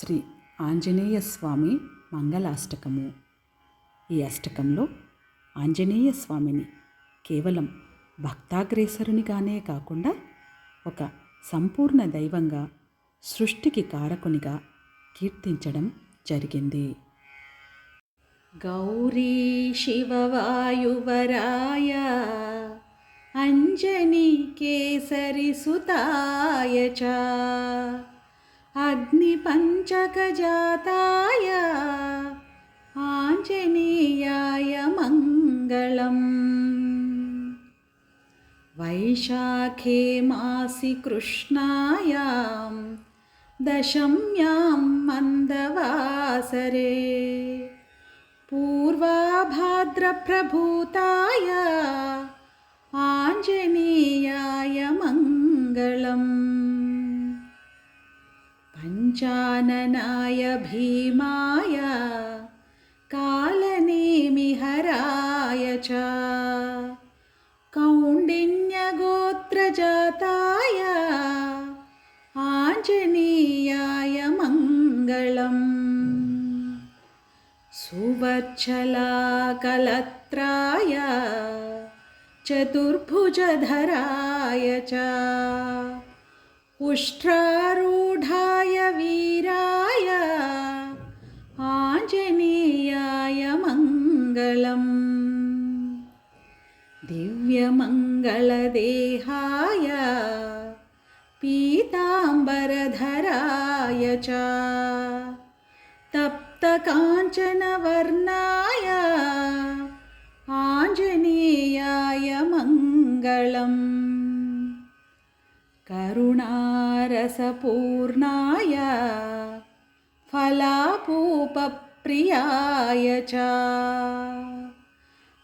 శ్రీ ఆంజనేయ స్వామి మంగళాష్టకము. ఈ అష్టకంలో ఆంజనేయ స్వామిని కేవలం భక్తాగ్రేసరునిగానే కాకుండా ఒక సంపూర్ణ దైవంగా, సృష్టికి కారకునిగా కీర్తించడం జరిగింది. గౌరీ శివవాయువరాయ అంజనీ కేసరి సుతాయ చ అగ్ని పంచకజాతాయ ఆంజనేయాయ మంగళం. వైశాఖే మాసి కృష్ణాయాం దశమ్యాం మందవాసరే పూర్వాభాద్రప్రభూతాయ ఆంజనేయాయ మంగళం. పంచాననాయ భీమాయ కాలనేమిహరాయ చ కౌండిన్యగోత్రజాతాయ ఆంజనేయాయ మంగళం. సువర్చలాకలత్రాయ చతుర్భుజధరాయ చ ఉష్ట్రారూఢాయ వీరాయ ఆంజనేయాయ మంగళం. దివ్యమంగళదేహాయ పీతాంబరధరాయ చ తప్తకాంచనవర్ణాయ ఆంజనేయాయ మంగళం. కరుణారసపూర్ణాయ ఫలాపూపప్రియాయ చ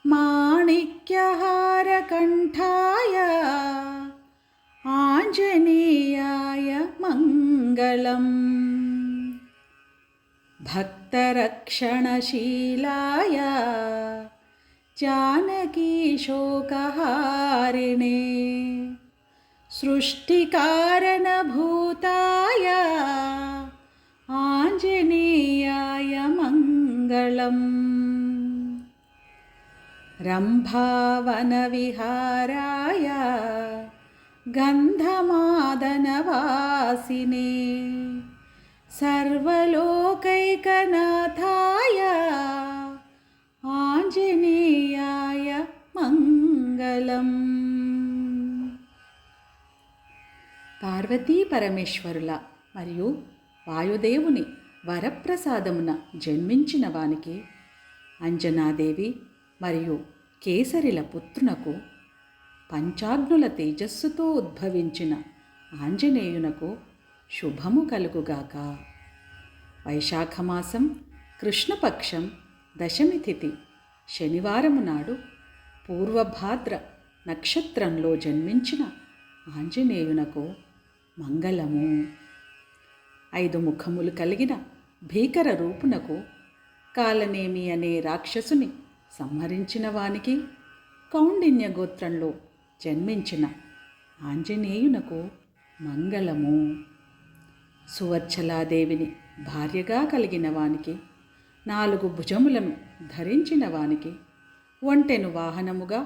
మాణిక్యహారకంఠాయ ఆంజనేయాయ మంగళం. భక్తరక్షణశీలాయ జానకీశోకహారిణే సృష్టికారణభూతాయ ఆంజనేయాయ మంగళం. రంభావనవిహారాయ గంధమాదనవాసినే సర్వలోకైకనాథాయ ఆంజనేయాయ మంగళం. పార్వతీ పరమేశ్వరుల మరియు వాయుదేవుని వరప్రసాదమున జన్మించిన వానికి అంజనాదేవి మరియు కేసరిల పుత్రునకు పంచాగ్నుల తేజస్సుతో ఉద్భవించిన ఆంజనేయునకు శుభము కలుగుగాక. వైశాఖమాసం కృష్ణపక్షం దశమి తిథి శనివారము నాడు పూర్వభాద్ర నక్షత్రంలో జన్మించిన ఆంజనేయునకు మంగళము. 5 ముఖములు కలిగిన భీకర రూపునకు కాలనేమి అనే రాక్షసుని సంహరించిన వానికి కౌండిన్య గోత్రంలో జన్మించిన ఆంజనేయునకు మంగళము. సువర్చలాదేవిని భార్యగా కలిగిన వానికి 4 భుజములను ధరించిన వానికి ఒంటెను వాహనముగా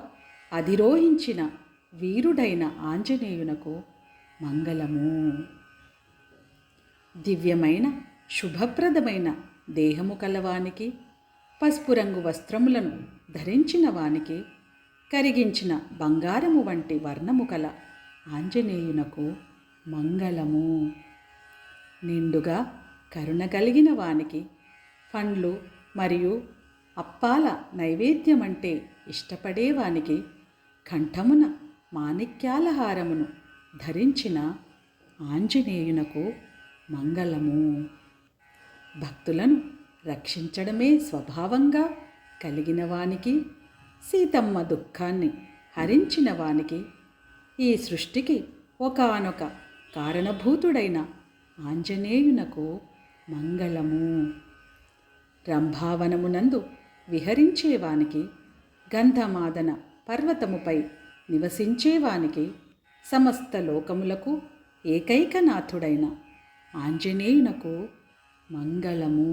అధిరోహించిన వీరుడైన ఆంజనేయునకు మంగళము. దివ్యమైన శుభప్రదమైన దేహము కలవానికి పసుపు రంగు వస్త్రములను ధరించిన వానికి కరిగించిన బంగారము వంటి వర్ణము కల ఆంజనేయునకు మంగళము. నిండుగా కరుణ కలిగిన వానికి పండ్లు మరియు అప్పాల నైవేద్యమంటే ఇష్టపడేవానికి కంఠమున మాణిక్యాలహారమును ధరించిన ఆంజనేయునకు మంగళము. భక్తులను రక్షించడమే స్వభావంగా కలిగిన వానికి, సీతమ్మ దుఃఖాన్ని హరించిన వానికి, ఈ సృష్టికి ఒకానొక కారణభూతుడైన ఆంజనేయునకు మంగళము. రంభావనమునందు విహరించేవానికి, గంధమాదన పర్వతముపై నివసించేవానికి, సమస్త లోకములకు ఏకైకనాథుడైన ఆంజనేయునకు మంగళము.